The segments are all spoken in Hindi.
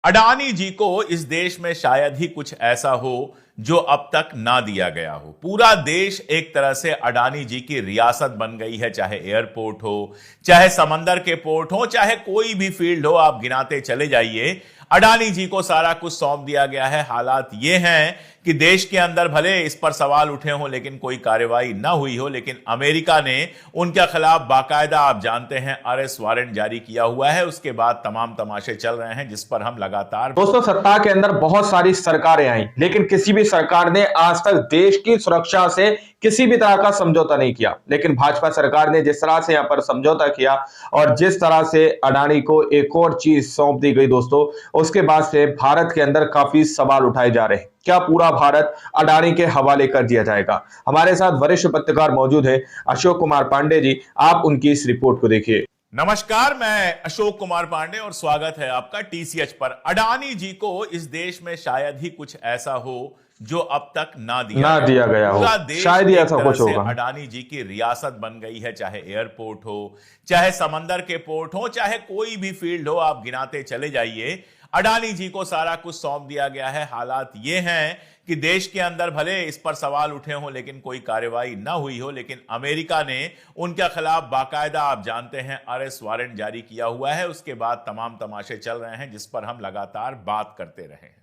अडानी जी को इस देश में शायद ही कुछ ऐसा हो जो अब तक ना दिया गया हो। पूरा देश एक तरह से अडानी जी की रियासत बन गई है, चाहे एयरपोर्ट हो, चाहे समंदर के पोर्ट हो, चाहे कोई भी फील्ड हो, आप गिनाते चले जाइए। अडानी जी को सारा कुछ सौंप दिया गया है। हालात ये हैं कि देश के अंदर भले इस पर सवाल उठे हों, लेकिन कोई कार्रवाई ना हुई हो, लेकिन अमेरिका ने उनके खिलाफ बाकायदा, आप जानते हैं, अरेस्ट वारंट जारी किया हुआ है। उसके बाद तमाम तमाशे चल रहे हैं जिस पर हम लगातार दोस्तों, सत्ता के अंदर बहुत सारी सरकारें आई, लेकिन किसी भी सरकार ने आज तक देश की सुरक्षा से किसी भी तरह का समझौता नहीं किया। लेकिन भाजपा सरकार ने जिस तरह से यहां पर समझौता किया और जिस तरह से अडानी को एक और चीज सौंप दी गई दोस्तों, उसके बाद से भारत के अंदर काफी सवाल उठाए जा रहे हैं। क्या पूरा भारत अडानी के हवाले कर दिया जाएगा? हमारे साथ वरिष्ठ पत्रकार मौजूद है, अशोक कुमार पांडे जी। आप उनकी इस रिपोर्ट को देखिए। नमस्कार, मैं अशोक कुमार पांडे और स्वागत है आपका टीसीएच पर। अडानी जी को इस देश में शायद ही कुछ ऐसा हो जो अब तक ना दिया गया हो। पूरा देश शायद ही एक ऐसा तरह कुछ से होगा। अडानी जी की रियासत बन गई है, चाहे एयरपोर्ट हो, चाहे समंदर के पोर्ट हो, चाहे कोई भी फील्ड हो, आप गिनाते चले जाइए। अडानी जी को सारा कुछ सौंप दिया गया है। हालात ये हैं कि देश के अंदर भले इस पर सवाल उठे हों, लेकिन कोई कार्रवाई ना हुई हो, लेकिन अमेरिका ने उनके खिलाफ बाकायदा, आप जानते हैं, अरेस्ट वारंट जारी किया हुआ है। उसके बाद तमाम तमाशे चल रहे हैं जिस पर हम लगातार बात करते रहे हैं।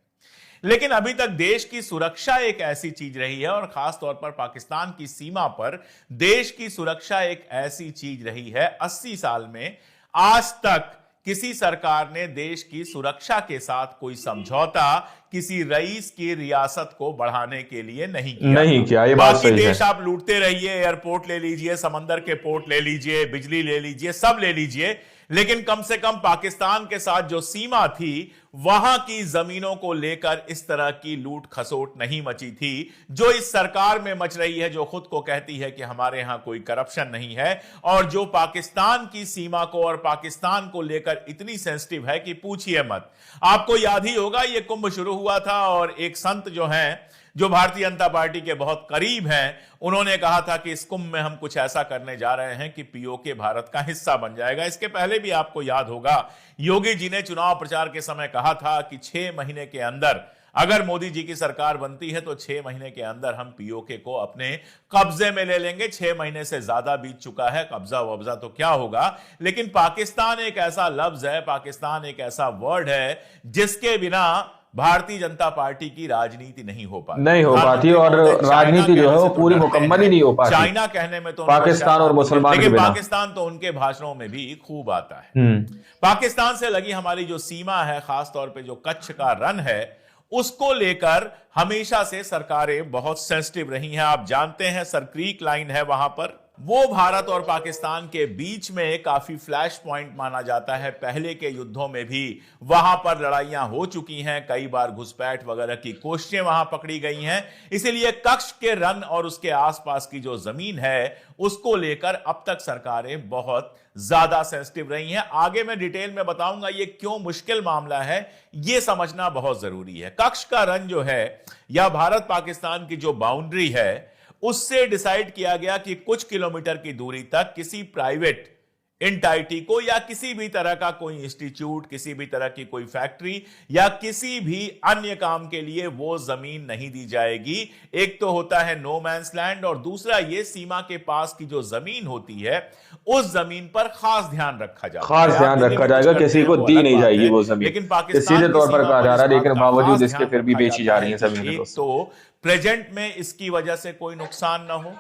लेकिन अभी तक देश की सुरक्षा एक ऐसी चीज रही है, और खास तौर पर पाकिस्तान की सीमा पर देश की सुरक्षा एक ऐसी चीज रही है। 80 साल में आज तक किसी सरकार ने देश की सुरक्षा के साथ कोई समझौता किसी रईस की रियासत को बढ़ाने के लिए नहीं किया। ये बात बाकी सही है। देश आप लूटते रहिए, एयरपोर्ट ले लीजिए, समंदर के पोर्ट ले लीजिए, बिजली ले लीजिए, सब ले लीजिए, लेकिन कम से कम पाकिस्तान के साथ जो सीमा थी, वहां की जमीनों को लेकर इस तरह की लूट खसोट नहीं मची थी जो इस सरकार में मच रही है, जो खुद को कहती है कि हमारे यहां कोई करप्शन नहीं है, और जो पाकिस्तान की सीमा को और पाकिस्तान को लेकर इतनी सेंसिटिव है कि पूछिए मत। आपको याद ही होगा, यह कुंभ शुरू हुआ था और एक संत जो हैं, जो भारतीय जनता पार्टी के बहुत करीब हैं, उन्होंने कहा था कि इस कुंभ में हम कुछ ऐसा करने जा रहे हैं कि पीओके भारत का हिस्सा बन जाएगा। इसके पहले भी आपको याद होगा, योगी जी ने चुनाव प्रचार के समय कहा था कि 6 महीने के अंदर अगर मोदी जी की सरकार बनती है तो 6 महीने के अंदर हम पीओके को अपने कब्जे में ले लेंगे। 6 महीने से ज्यादा बीत चुका है, कब्जा वब्जा तो क्या होगा, लेकिन पाकिस्तान एक ऐसा लफ्ज है, पाकिस्तान एक ऐसा वर्ड है जिसके बिना भारतीय जनता पार्टी की राजनीति नहीं हो पाती और राजनीति जो है वो पूरी मुकम्मल ही नहीं हो पाती। चाइना कहने में तो पाकिस्तान और मुसलमान, लेकिन पाकिस्तान तो उनके भाषणों में भी खूब आता है। पाकिस्तान से लगी हमारी जो सीमा है, खासतौर पे जो कच्छ का रन है, उसको लेकर हमेशा से सरकारें बहुत सेंसिटिव रही हैं। आप जानते हैं, सर क्रीक लाइन है वहां पर, वो भारत और पाकिस्तान के बीच में काफी फ्लैश पॉइंट माना जाता है। पहले के युद्धों में भी वहां पर लड़ाइयां हो चुकी हैं, कई बार घुसपैठ वगैरह की कोशिशें वहां पकड़ी गई हैं। इसीलिए कच्छ के रन और उसके आसपास की जो जमीन है, उसको लेकर अब तक सरकारें बहुत ज्यादा सेंसिटिव रही हैं। आगे मैं डिटेल में बताऊंगा ये क्यों मुश्किल मामला है, ये समझना बहुत जरूरी है। कच्छ का रन जो है, या भारत पाकिस्तान की जो बाउंड्री है, उससे डिसाइड किया गया कि कुछ किलोमीटर की दूरी तक किसी प्राइवेट एंटाइटी को या किसी भी तरह का कोई इंस्टीट्यूट, किसी भी तरह की कोई फैक्ट्री या किसी भी अन्य काम के लिए वो जमीन नहीं दी जाएगी। एक तो होता है नो मैंस लैंड, और दूसरा ये सीमा के पास की जो जमीन होती है, उस जमीन पर खास ध्यान रखा जाएगा, किसी को दी नहीं जाएगी वो जमीन। लेकिन पाकिस्तान सीधे तौर पर कहा जा रहा है, लेकिन बावजूद इसके फिर भी बेची जा रही है जमीन। एक तो प्रेजेंट में इसकी वजह से कोई नुकसान ना हो,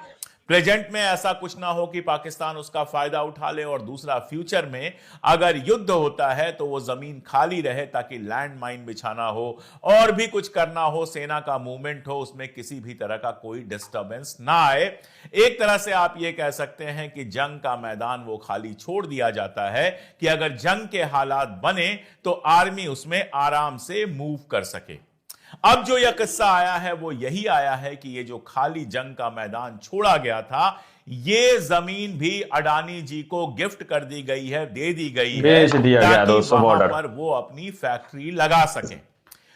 प्रेजेंट में ऐसा कुछ ना हो कि पाकिस्तान उसका फायदा उठा ले, और दूसरा फ्यूचर में अगर युद्ध होता है तो वो जमीन खाली रहे, ताकि लैंड माइन बिछाना हो और भी कुछ करना हो, सेना का मूवमेंट हो, उसमें किसी भी तरह का कोई डिस्टर्बेंस ना आए। एक तरह से आप ये कह सकते हैं कि जंग का मैदान वो खाली छोड़ दिया जाता है कि अगर जंग के हालात बने तो आर्मी उसमें आराम से मूव कर सके। अब जो यह किस्सा आया है वो यही आया है कि ये जो खाली जंग का मैदान छोड़ा गया था, ये जमीन भी अडानी जी को गिफ्ट कर दी गई है, दे दी गई है, ताकि वहां पर वो अपनी फैक्ट्री लगा सकें।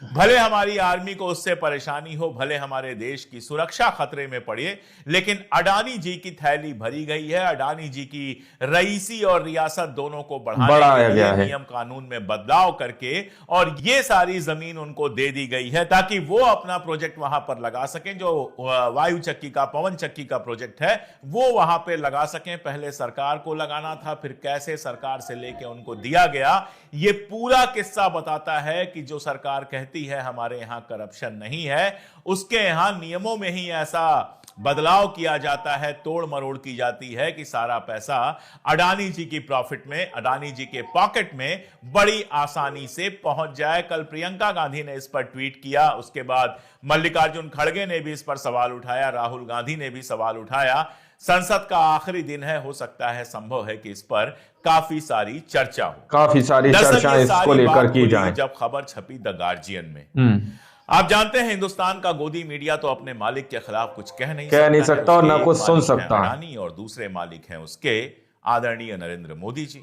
भले हमारी आर्मी को उससे परेशानी हो, भले हमारे देश की सुरक्षा खतरे में पड़े, लेकिन अडानी जी की थैली भरी गई है। अडानी जी की रईसी और रियासत दोनों को बढ़ाया गया है नियम कानून में बदलाव करके, और ये सारी जमीन उनको दे दी गई है ताकि वो अपना प्रोजेक्ट वहां पर लगा सकें। जो वायु चक्की का, पवन चक्की का प्रोजेक्ट है वो वहां पर लगा सकें। पहले सरकार को लगाना था, फिर कैसे सरकार से लेके उनको दिया गया। ये पूरा किस्सा बताता है कि जो सरकार कहती है हमारे यहां करप्शन नहीं है, उसके यहां नियमों में ही ऐसा बदलाव किया जाता है, तोड़ मरोड़ की जाती है कि सारा पैसा अडानी जी की प्रॉफिट में, अडानी जी के पॉकेट में बड़ी आसानी से पहुंच जाए। कल प्रियंका गांधी ने इस पर ट्वीट किया, उसके बाद मल्लिकार्जुन खड़गे ने भी इस पर सवाल उठाया, राहुल गांधी ने भी सवाल उठाया। संसद का आखिरी दिन है, हो सकता है, संभव है कि इस पर काफी सारी चर्चा हो, काफी सारी चर्चा इसको लेकर की जाए। जब खबर छपी द गार्जियन में, आप जानते हैं हिंदुस्तान का गोदी मीडिया तो अपने मालिक के खिलाफ कुछ कह नहीं सकता और ना कुछ सुन सकता। अडानी और दूसरे मालिक हैं उसके आदरणीय नरेंद्र मोदी जी।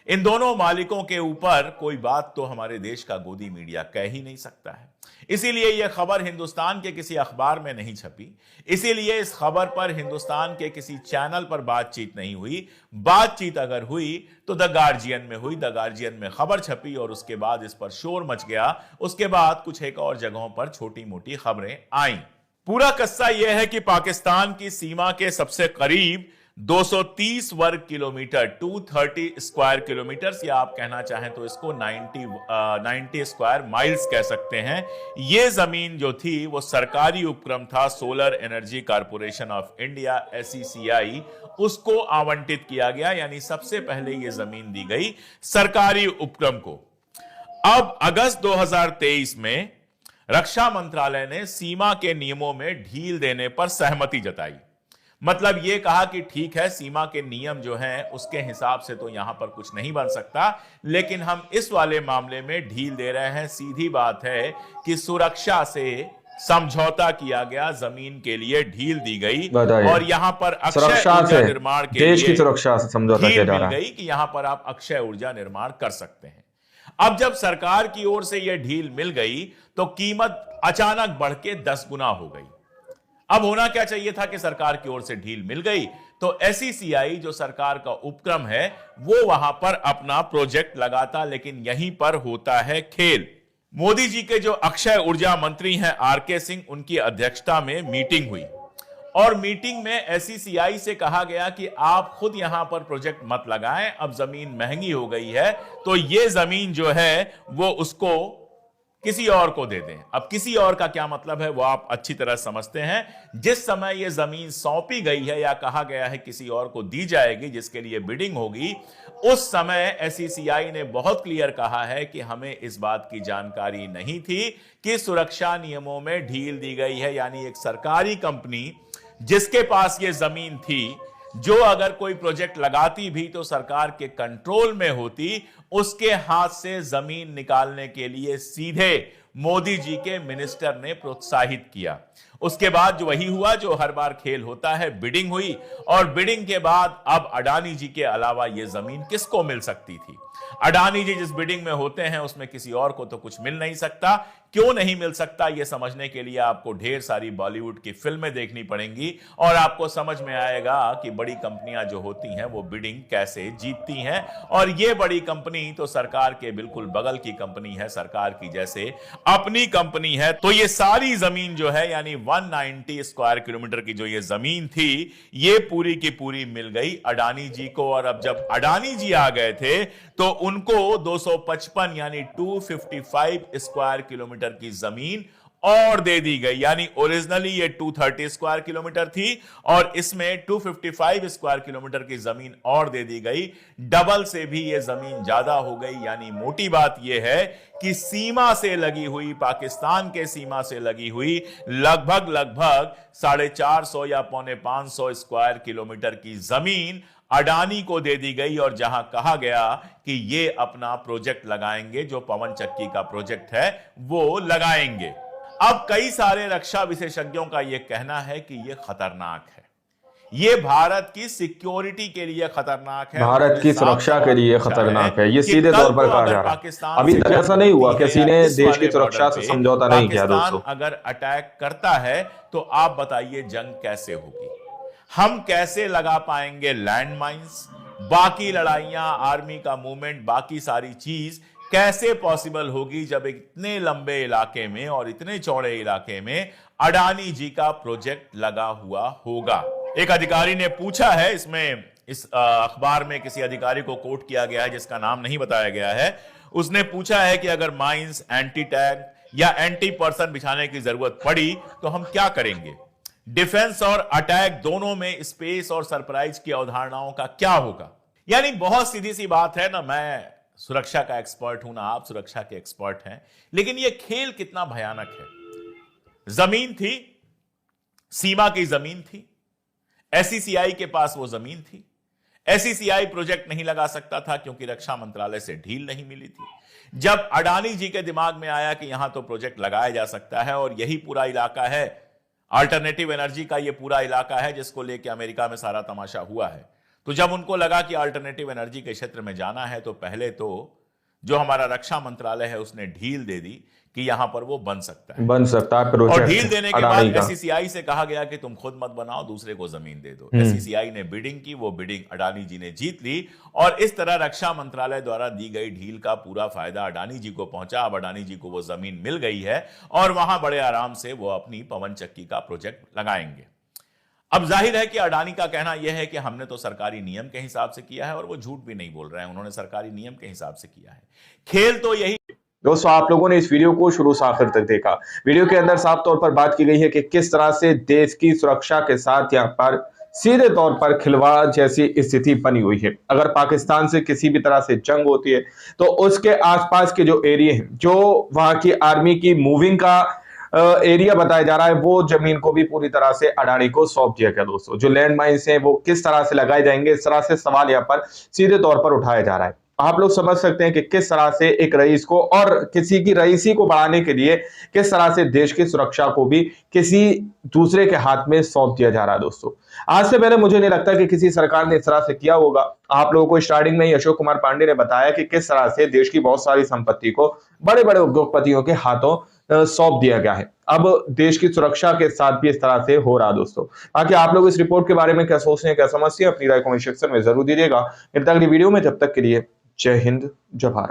इन दोनों मालिकों के ऊपर कोई बात तो हमारे देश का गोदी मीडिया कह ही नहीं सकता है। इसीलिए यह खबर हिंदुस्तान के किसी अखबार में नहीं छपी, इसीलिए इस खबर पर हिंदुस्तान के किसी चैनल पर बातचीत नहीं हुई। बातचीत अगर हुई तो द गार्जियन में हुई, द गार्जियन में खबर छपी और उसके बाद इस पर शोर मच गया। उसके बाद कुछ एक और जगहों पर छोटी मोटी खबरें आईं। पूरा किस्सा यह है कि पाकिस्तान की सीमा के सबसे करीब 230 वर्ग किलोमीटर, 230 स्क्वायर किलोमीटर, या आप कहना चाहें तो इसको 90 स्क्वायर माइल्स कह सकते हैं। यह जमीन जो थी वो सरकारी उपक्रम था, solar energy corporation of India SECI, उसको आवंटित किया गया। यानी सबसे पहले यह जमीन दी गई सरकारी उपक्रम को। अब अगस्त 2023 में रक्षा मंत्रालय ने सीमा के नियमों में ढील देने पर सहमति जताई। मतलब यह कहा कि ठीक है, सीमा के नियम जो हैं उसके हिसाब से तो यहां पर कुछ नहीं बन सकता, लेकिन हम इस वाले मामले में ढील दे रहे हैं। सीधी बात है कि सुरक्षा से समझौता किया गया, जमीन के लिए ढील दी गई और यहां पर अक्षय ऊर्जा निर्माण के देश की सुरक्षा से समझौता किया जा रहा है गई कि यहां पर आप अक्षय ऊर्जा निर्माण कर सकते हैं। अब जब सरकार की ओर से यह ढील मिल गई तो कीमत अचानक बढ़ के 10 गुना हो गई। अब होना क्या चाहिए था कि सरकार की ओर से ढील मिल गई तो SECI जो सरकार का उपक्रम है वो वहां पर अपना प्रोजेक्ट लगाता, लेकिन यहीं पर होता है खेल। मोदी जी के जो अक्षय ऊर्जा मंत्री हैं RK सिंह, उनकी अध्यक्षता में मीटिंग हुई और मीटिंग में SECI से कहा गया कि आप खुद यहां पर प्रोजेक्ट मत लगाएं, अब जमीन महंगी हो गई है तो ये जमीन जो है वो उसको किसी और को दे दें। अब किसी और का क्या मतलब है वो आप अच्छी तरह समझते हैं। जिस समय यह जमीन सौंपी गई है या कहा गया है किसी और को दी जाएगी जिसके लिए बिडिंग होगी, उस समय SECI ने बहुत क्लियर कहा है कि हमें इस बात की जानकारी नहीं थी कि सुरक्षा नियमों में ढील दी गई है। यानी एक सरकारी कंपनी जिसके पास यह जमीन थी, जो अगर कोई प्रोजेक्ट लगाती भी तो सरकार के कंट्रोल में होती, उसके हाथ से जमीन निकालने के लिए सीधे मोदी जी के मिनिस्टर ने प्रोत्साहित किया। उसके बाद जो वही हुआ जो हर बार खेल होता है, बिडिंग हुई और बिडिंग के बाद अब अडानी जी के अलावा यह जमीन किसको मिल सकती थी? अडानी जी जिस बिडिंग में होते हैं उसमें किसी और को तो कुछ मिल नहीं सकता। क्यों नहीं मिल सकता यह समझने के लिए आपको ढेर सारी बॉलीवुड की फिल्में देखनी पड़ेंगी और आपको समझ में आएगा कि बड़ी कंपनियां जो होती हैं वो बिडिंग कैसे जीतती हैं। और यह बड़ी कंपनी तो सरकार के बिल्कुल बगल की कंपनी है, सरकार की जैसे अपनी कंपनी है। तो ये सारी जमीन जो है यानी 190 स्क्वायर किलोमीटर की जो ये जमीन थी, ये पूरी की पूरी मिल गई अडानी जी को। और अब जब अडानी जी आ गए थे तो उनको 255 यानी 255 स्क्वायर किलोमीटर की जमीन और दे दी गई। यानी ओरिजिनली ये 230 स्क्वायर किलोमीटर थी और इसमें 255 स्क्वायर किलोमीटर की जमीन और दे दी गई। डबल से भी ये जमीन ज्यादा हो गई। यानी मोटी बात यह है कि सीमा से लगी हुई, पाकिस्तान के सीमा से लगी हुई लगभग 450 या 450 स्क्वायर किलोमीटर की जमीन अडानी को दे दी गई। और जहां कहा गया कि ये अपना प्रोजेक्ट लगाएंगे, जो पवन चक्की का प्रोजेक्ट है वो लगाएंगे। अब कई सारे रक्षा विशेषज्ञों का यह कहना है कि यह खतरनाक है, ये भारत की सिक्योरिटी के लिए खतरनाक है, भारत की सुरक्षा के लिए खतरनाक है, ये सीधे तौर पर कहा जा रहा है। अभी तक ऐसा नहीं हुआ, किसी ने देश की सुरक्षा से समझौता नहीं किया दोस्तों। अगर अटैक करता है तो आप बताइए जंग कैसे होगी, हम कैसे लगा पाएंगे लैंड माइंस, बाकी लड़ाइयां, आर्मी का मूवमेंट, बाकी सारी चीज कैसे पॉसिबल होगी जब इतने लंबे इलाके में और इतने चौड़े इलाके में अडानी जी का प्रोजेक्ट लगा हुआ होगा। एक अधिकारी ने पूछा है, इसमें इस अखबार में किसी अधिकारी को कोट किया गया है जिसका नाम नहीं बताया गया है, उसने पूछा है कि अगर माइंस, एंटी टैंक या एंटी पर्सन बिछाने की जरूरत पड़ी तो हम क्या करेंगे, डिफेंस और अटैक दोनों में स्पेस और सरप्राइज की अवधारणाओं का क्या होगा। यानी बहुत सीधी सी बात है ना, मैं सुरक्षा का एक्सपर्ट हूं ना आप सुरक्षा के एक्सपर्ट हैं, लेकिन यह खेल कितना भयानक है। जमीन थी, सीमा की जमीन थी, एससीसीआई के पास वो जमीन थी, एससीसीआई प्रोजेक्ट नहीं लगा सकता था क्योंकि रक्षा मंत्रालय से ढील नहीं मिली थी। जब अडानी जी के दिमाग में आया कि यहां तो प्रोजेक्ट लगाया जा सकता है और यही पूरा इलाका है, अल्टरनेटिव एनर्जी का ये पूरा इलाका है जिसको लेके अमेरिका में सारा तमाशा हुआ है, तो जब उनको लगा कि अल्टरनेटिव एनर्जी के क्षेत्र में जाना है तो पहले तो जो हमारा रक्षा मंत्रालय है उसने ढील दे दी कि यहां पर वो बन सकता है और ढील देने के बाद एससीसीआई से कहा गया कि तुम खुद मत बनाओ, दूसरे को जमीन दे दो। एससीसीआई ने बिडिंग की, वो बिडिंग अडानी जी ने जीत ली और इस तरह रक्षा मंत्रालय द्वारा दी गई ढील का पूरा फायदा अडानी जी को पहुंचा। अब अडानी जी को वो जमीन मिल गई है और वहां बड़े आराम से वो अपनी पवन चक्की का प्रोजेक्ट लगाएंगे। अब जाहिर है कि अडानी का कहना यह है कि हमने तो सरकारी नियम के हिसाब से किया है, और वो झूठ भी नहीं बोल रहे हैं, उन्होंने सरकारी नियम के हिसाब से किया है। खेल तो यही। दोस्तों, आप लोगों ने इस वीडियो को शुरू से आखिर तक देखा। वीडियो के अंदर साफ तौर पर बात की गई है कि किस तरह से देश की सुरक्षा के साथ यहाँ पर सीधे तौर पर खिलवाड़ जैसी स्थिति बनी हुई है। अगर पाकिस्तान से किसी भी तरह से जंग होती है तो उसके आसपास के जो एरिया हैं, जो वहां की आर्मी की मूविंग का एरिया बताया जा रहा है, वो जमीन को भी पूरी तरह से अडानी को सौंप दिया गया। दोस्तों, जो लैंड माइंस हैं वो किस तरह से लगाए जाएंगे, इस तरह से सवाल यहाँ पर सीधे तौर पर उठाया जा रहा है। आप लोग समझ सकते हैं कि किस तरह से एक रईस को और किसी की रईसी को बढ़ाने के लिए किस तरह से देश की सुरक्षा को भी किसी दूसरे के हाथ में सौंप दिया जा रहा है। दोस्तों, आज से पहले मुझे नहीं लगता कि किसी सरकार ने इस तरह से किया होगा। आप लोगों को स्टार्टिंग में ही अशोक कुमार पांडे ने बताया कि किस तरह से देश की बहुत सारी संपत्ति को बड़े बड़े उद्योगपतियों के हाथों सौंप दिया गया है। अब देश की सुरक्षा के साथ भी इस तरह से हो रहा। दोस्तों, बाकी आप लोग इस रिपोर्ट के बारे में क्या सोचते हैं, क्या समझते हैं, अपनी राय कमेंट सेक्शन में जरूर दीजिएगा। मिलता है अगली वीडियो में, जब तक के लिए जय हिंद, जय भारत।